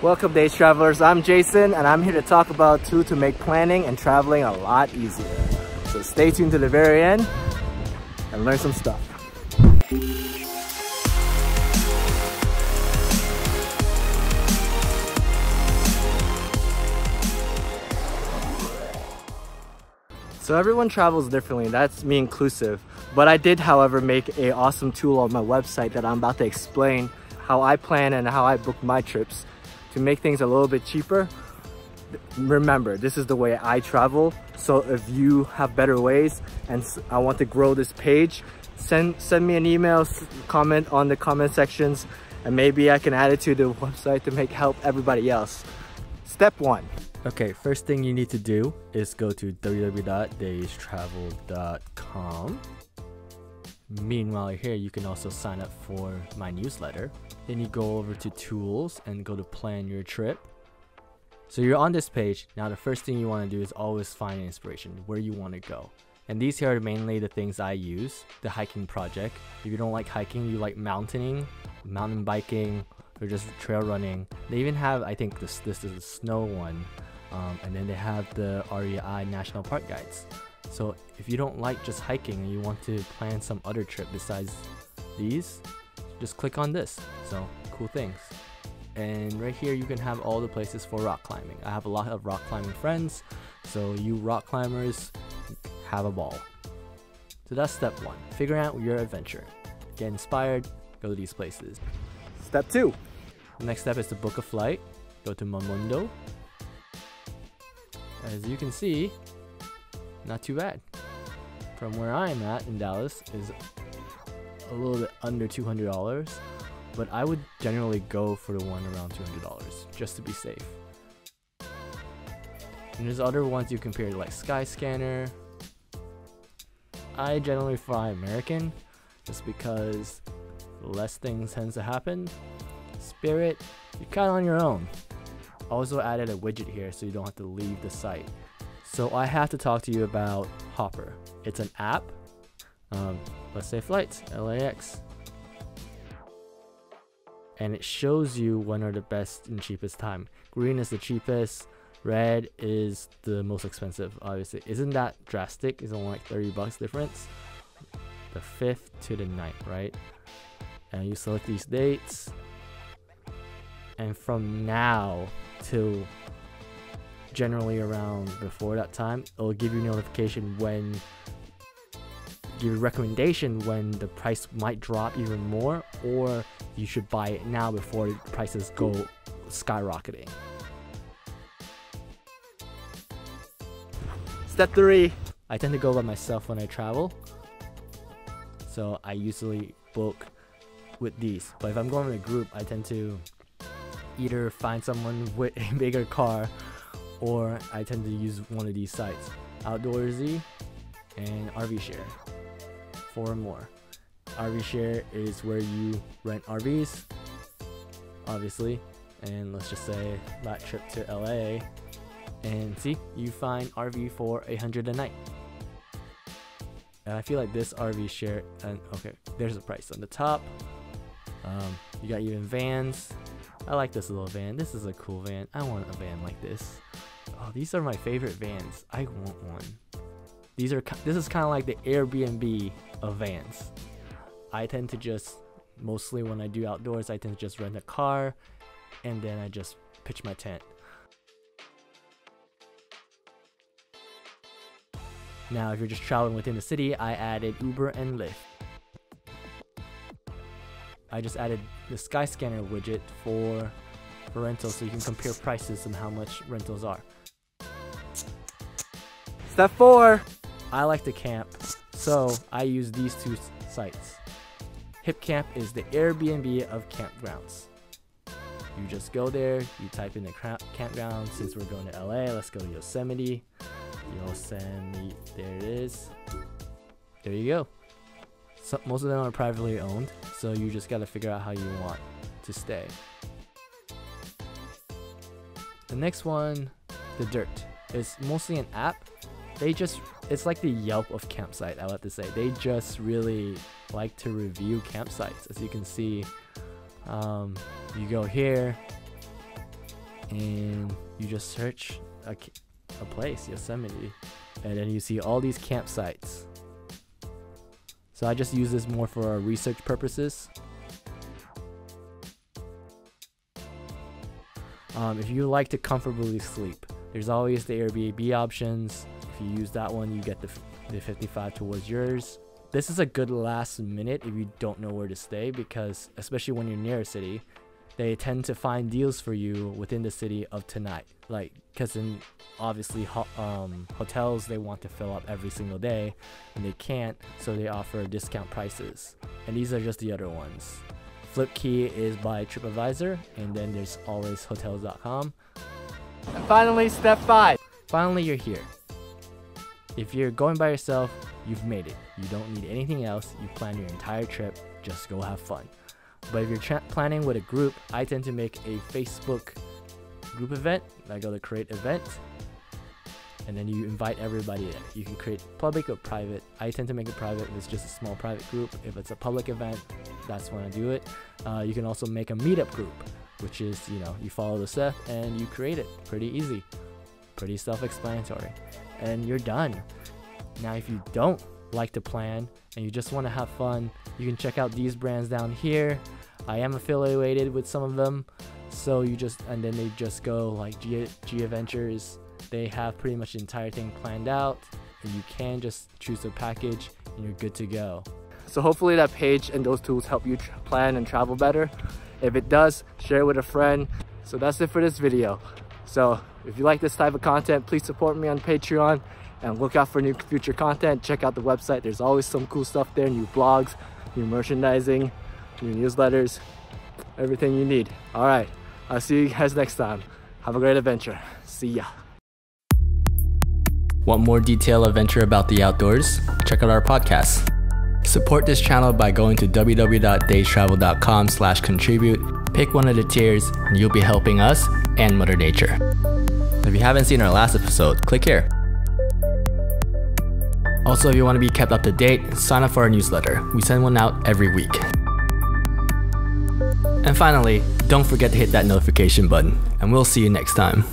Welcome days travelers, I'm Jason and I'm here to talk about tools to make planning and traveling a lot easier. So stay tuned to the very end and learn some stuff. So everyone travels differently, that's me inclusive. But I did, however, make an awesome tool on my website that I'm about to explain how I plan and how I book my trips to make things a little bit cheaper. Remember, this is the way I travel. So if you have better ways and I want to grow this page, send me an email, comment on the comment sections, and maybe I can add it to the website to help everybody else. Step 1. Okay, first thing you need to do is go to www.daystravel.com. Meanwhile here, you can also sign up for my newsletter. Then you go over to tools and go to plan your trip. So you're on this page. Now the first thing you want to do is always find inspiration, where you want to go. And these here are mainly the things I use. The hiking project. If you don't like hiking, you like mountain biking, or just trail running. They even have, I think this is the snow one. And then they have the REI National Park guides. So if you don't like just hiking and you want to plan some other trip besides these, just click on this. So cool things. And right here you can have all the places for rock climbing. I have a lot of rock climbing friends, so you rock climbers, have a ball. So that's step 1. Figure out your adventure. Get inspired, go to these places. Step 2. The next step is to book a flight. Go to Momondo. As you can see, not too bad. From where I'm at in Dallas is a little bit under $200, but I would generally go for the one around $200 just to be safe. And there's other ones you compare like Skyscanner. I generally fly American just because less things tends to happen. Spirit, you're kind of on your own. Also added a widget here so you don't have to leave the site. So I have to talk to you about Hopper. It's an app. Let's say flights, LAX. And it shows you when are the best and cheapest time. Green is the cheapest. Red is the most expensive, obviously. Isn't that drastic? It's only like $30 difference. The 5th to the 9th, right? And you select these dates. And from now till generally around before that time, it'll give you notification when, give you recommendation when the price might drop even more, or you should buy it now before prices go skyrocketing. Step 3. I tend to go by myself when I travel, so I usually book with these. But if I'm going in a group, I tend to either find someone with a bigger car, or I tend to use one of these sites, Outdoorsy and RVshare. 4 more. RVshare is where you rent RVs, obviously, and let's just say that trip to LA, and see, you find RV for $100 a night. And I feel like this RVshare, and okay, there's a price on the top. You got even vans. I like this little van. This is a cool van. I want a van like this. Oh, these are my favorite vans. I want one. This is kind of like the Airbnb of vans. I tend to just, mostly when I do outdoors, I tend to just rent a car and then I just pitch my tent. Now, if you're just traveling within the city, I added Uber and Lyft. I just added the Skyscanner widget for rentals so you can compare prices and how much rentals are. Step 4. I like to camp, so I use these 2 sites. HipCamp is the Airbnb of campgrounds. You just go there, you type in the campground. Since we're going to LA, let's go to Yosemite. Yosemite, there it is. There you go. So, most of them are privately owned, so you just gotta figure out how you want to stay. The next one, The Dirt. It's mostly an app. It's like the Yelp of campsite, I have to say. They just really like to review campsites. As you can see, you go here, and you just search a place, Yosemite, and then you see all these campsites. So I just use this more for research purposes. If you like to comfortably sleep, there's always the Airbnb options. If you use that one, you get the 55 towards yours. This is a good last minute if you don't know where to stay, because especially when you're near a city, they tend to find deals for you within the city of tonight. Like, because in obviously hotels, they want to fill up every single day and they can't, so they offer discount prices. And these are just the other ones. FlipKey is by TripAdvisor, and then there's always hotels.com. And finally, step 5. Finally, you're here. If you're going by yourself, you've made it. You don't need anything else. You plan your entire trip, just go have fun. But if you're planning with a group, I tend to make a Facebook group event. I go to create event, and then you invite everybody in. You can create public or private. I tend to make it private if it's just a small private group. If it's a public event, that's when I do it. You can also make a meetup group, which is, you follow the step and you create it. Pretty easy, pretty self-explanatory, and you're done. Now, if you don't like to plan and you just want to have fun, you can check out these brands down here. I am affiliated with some of them, so and then they just go like REI Adventures. They have pretty much the entire thing planned out, and you can just choose a package and you're good to go. So hopefully that page and those tools help you plan and travel better. If it does, share it with a friend. So that's it for this video. So if you like this type of content, please support me on Patreon and look out for new future content. Check out the website. There's always some cool stuff there, new blogs, new merchandising, new newsletters, everything you need. All right, I'll see you guys next time. Have a great adventure. See ya. Want more detailed adventure about the outdoors? Check out our podcast. Support this channel by going to www.daystravel.com/contribute. Pick one of the tiers and you'll be helping us and Mother Nature. If you haven't seen our last episode, click here. Also, if you want to be kept up to date, sign up for our newsletter. We send one out every week. And finally, don't forget to hit that notification button, and we'll see you next time.